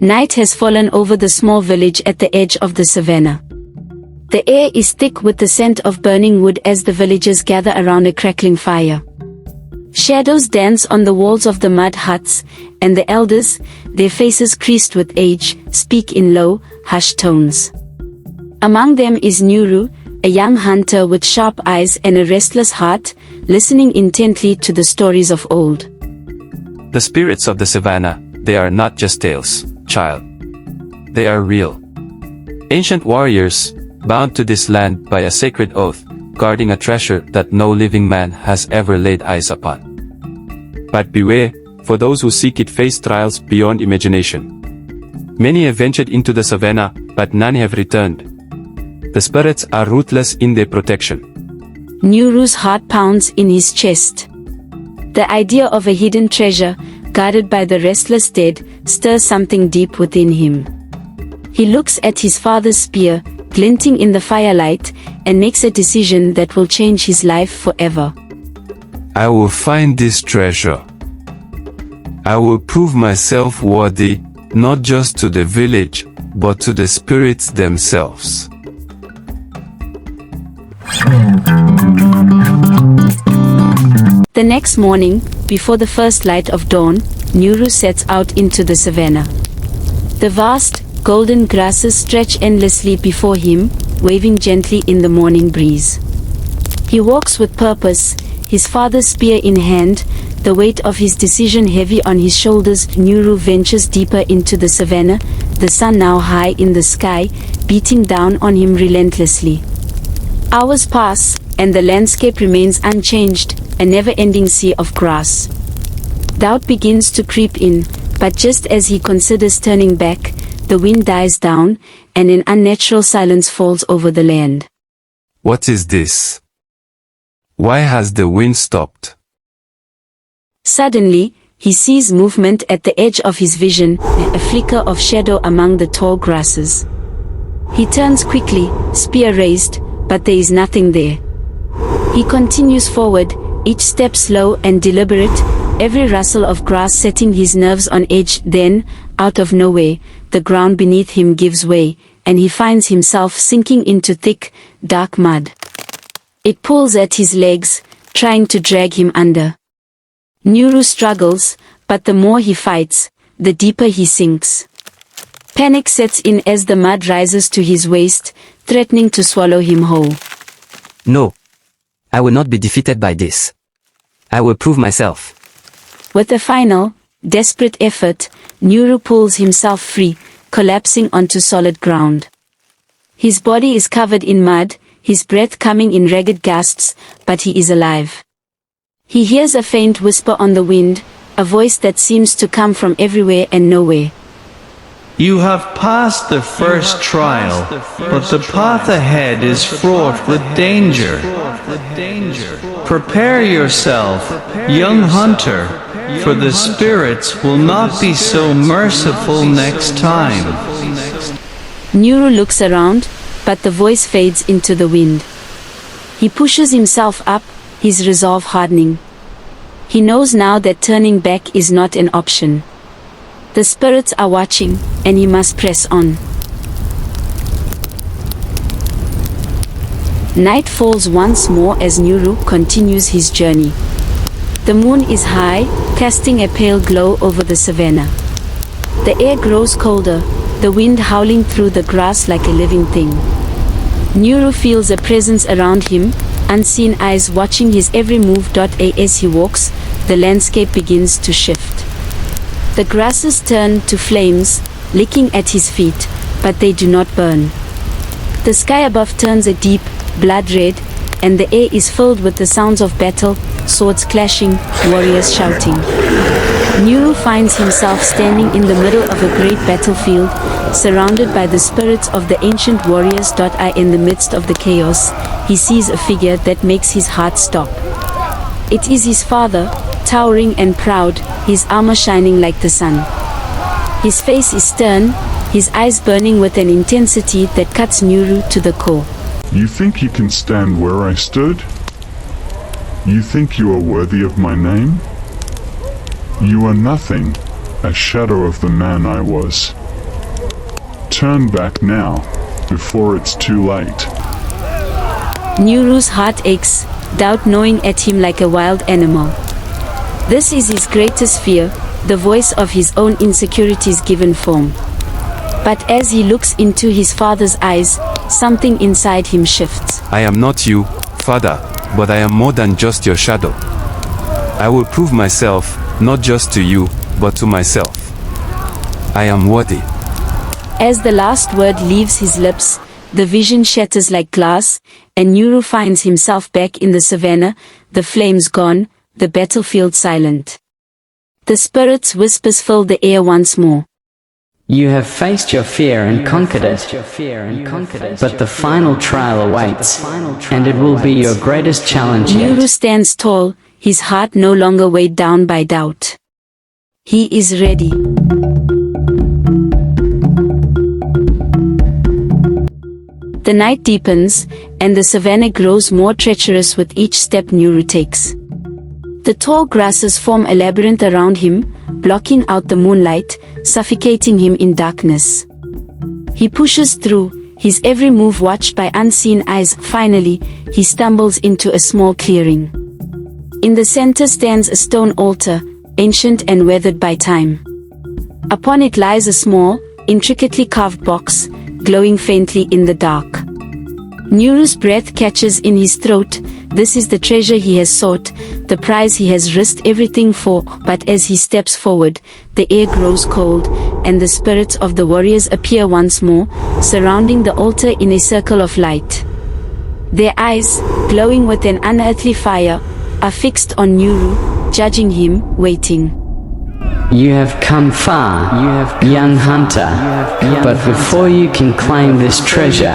Night has fallen over the small village at the edge of the savannah. The air is thick with the scent of burning wood as the villagers gather around a crackling fire. Shadows dance on the walls of the mud huts, and the elders, their faces creased with age, speak in low, hushed tones. Among them is Nuru, a young hunter with sharp eyes and a restless heart, listening intently to the stories of old. The spirits of the savannah, they are not just tales, child. They are real. Ancient warriors, bound to this land by a sacred oath, guarding a treasure that no living man has ever laid eyes upon. But beware, for those who seek it face trials beyond imagination. Many have ventured into the savannah, but none have returned. The spirits are ruthless in their protection. Nuru's heart pounds in his chest. The idea of a hidden treasure, guarded by the restless dead, stirs something deep within him. He looks at his father's spear, glinting in the firelight, and makes a decision that will change his life forever. I will find this treasure. I will prove myself worthy, not just to the village, but to the spirits themselves. The next morning, before the first light of dawn, Nuru sets out into the savannah. The vast, golden grasses stretch endlessly before him, waving gently in the morning breeze. He walks with purpose, his father's spear in hand, the weight of his decision heavy on his shoulders. Nuru ventures deeper into the savannah, the sun now high in the sky, beating down on him relentlessly. Hours pass, and the landscape remains unchanged, a never-ending sea of grass. Doubt begins to creep in, but just as he considers turning back, the wind dies down, and an unnatural silence falls over the land. What is this? Why has the wind stopped? Suddenly, he sees movement at the edge of his vision, a flicker of shadow among the tall grasses. He turns quickly, spear raised, but there is nothing there. He continues forward, each step slow and deliberate, every rustle of grass setting his nerves on edge. Then, out of nowhere, the ground beneath him gives way, and he finds himself sinking into thick, dark mud. It pulls at his legs, trying to drag him under. Nuru struggles, but the more he fights, the deeper he sinks. Panic sets in as the mud rises to his waist, threatening to swallow him whole. No. I will not be defeated by this. I will prove myself. With a final, desperate effort, Nuru pulls himself free, collapsing onto solid ground. His body is covered in mud, his breath coming in ragged gasps, but he is alive. He hears a faint whisper on the wind, a voice that seems to come from everywhere and nowhere. You have passed the first trial, but the path ahead is fraught with danger. Prepare yourself, young hunter, for the spirits will not be so merciful next time. Nuru looks around, but the voice fades into the wind. He pushes himself up, his resolve hardening. He knows now that turning back is not an option. The spirits are watching, and he must press on. Night falls once more as Nuru continues his journey. The moon is high, casting a pale glow over the savannah. The air grows colder, the wind howling through the grass like a living thing. Nuru feels a presence around him, unseen eyes watching his every move. As he walks, the landscape begins to shift. The grasses turn to flames, licking at his feet, but they do not burn. The sky above turns a deep, blood red, and the air is filled with the sounds of battle, swords clashing, warriors shouting. Nuru finds himself standing in the middle of a great battlefield, surrounded by the spirits of the ancient warriors. In the midst of the chaos, he sees a figure that makes his heart stop. It is his father, towering and proud, his armor shining like the sun. His face is stern, his eyes burning with an intensity that cuts Nuru to the core. You think you can stand where I stood? You think you are worthy of my name? You are nothing, a shadow of the man I was. Turn back now, before it's too late. Nuru's heart aches, doubt gnawing at him like a wild animal. This is his greatest fear, the voice of his own insecurities given form. But as he looks into his father's eyes, something inside him shifts. I am not you, Father, but I am more than just your shadow. I will prove myself, not just to you, but to myself. I am worthy. As the last word leaves his lips, the vision shatters like glass, and Nuru finds himself back in the savannah, the flames gone, the battlefield silent. The spirit's whispers fill the air once more. You have faced your fear and conquered it, but the final trial awaits, and it will be your greatest challenge Nuru yet. stands tall, his heart no longer weighed down by doubt. He is ready. The night deepens, and the savannah grows more treacherous with each step Nuru takes. The tall grasses form a labyrinth around him, blocking out the moonlight, suffocating him in darkness. He pushes through, his every move watched by unseen eyes. Finally, he stumbles into a small clearing. In the center stands a stone altar, ancient and weathered by time. Upon it lies a small, intricately carved box, glowing faintly in the dark. Nuru's breath catches in his throat. This is the treasure he has sought, the prize he has risked everything for. But as he steps forward, the air grows cold, and the spirits of the warriors appear once more, surrounding the altar in a circle of light. Their eyes, glowing with an unearthly fire, are fixed on Nuru, judging him, waiting. You have come far, young hunter, but before you can claim this treasure,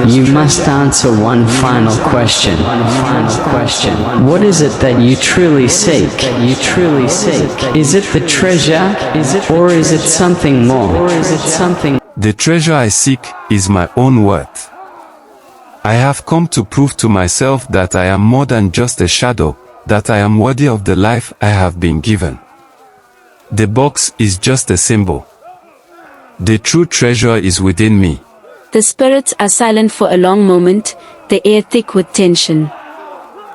you must answer one final question. What is it that you truly seek? Is it the treasure, or is it something more? The treasure I seek is my own worth. I have come to prove to myself that I am more than just a shadow, that I am worthy of the life I have been given. The box is just a symbol. The true treasure is within me. The spirits are silent for a long moment, the air thick with tension.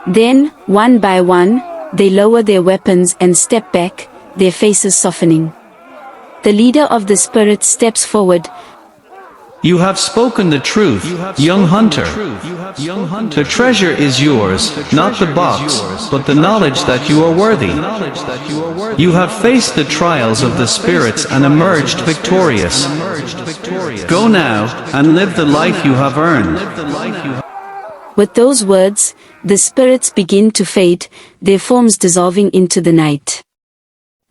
Then, one by one, they lower their weapons and step back, their faces softening. The leader of the spirits steps forward. You have spoken the truth, young hunter. The treasure is yours, not the box, but the knowledge that you are worthy. You have faced the trials of the spirits and emerged victorious. Go now, and live the life you have earned. With those words, the spirits begin to fade, their forms dissolving into the night.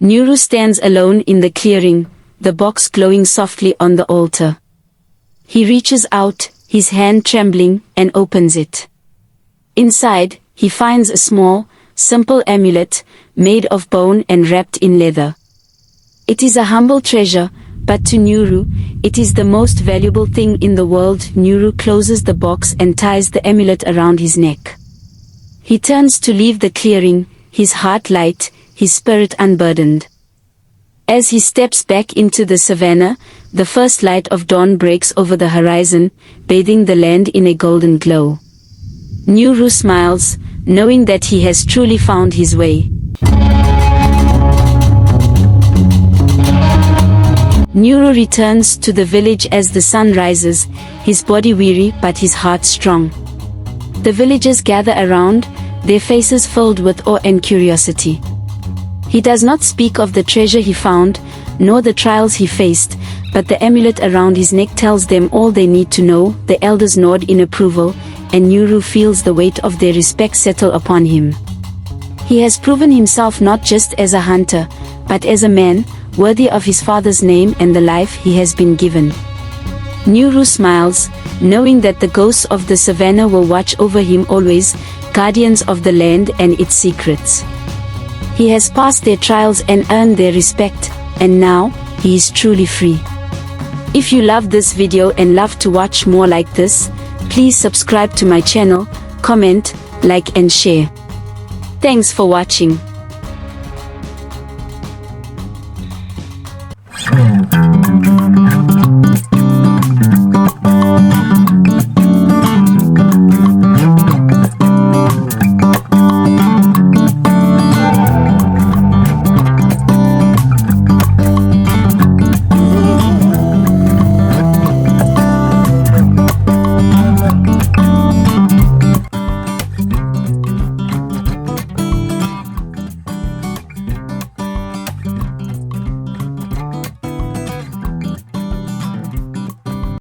Nuru stands alone in the clearing, the box glowing softly on the altar. He reaches out, his hand trembling, and opens it. Inside, he finds a small, simple amulet, made of bone and wrapped in leather. It is a humble treasure, but to Nuru, it is the most valuable thing in the world. Nuru closes the box and ties the amulet around his neck. He turns to leave the clearing, his heart light, his spirit unburdened. As he steps back into the savannah, the first light of dawn breaks over the horizon, bathing the land in a golden glow. Nuru smiles, knowing that he has truly found his way. Nuru returns to the village as the sun rises, his body weary but his heart strong. The villagers gather around, their faces filled with awe and curiosity. He does not speak of the treasure he found, nor the trials he faced, but the amulet around his neck tells them all they need to know. The elders nod in approval, and Nuru feels the weight of their respect settle upon him. He has proven himself not just as a hunter, but as a man, worthy of his father's name and the life he has been given. Nuru smiles, knowing that the ghosts of the savannah will watch over him always, guardians of the land and its secrets. He has passed their trials and earned their respect, and now, he is truly free. If you love this video and love to watch more like this, please subscribe to my channel, comment, like and share. Thanks for watching.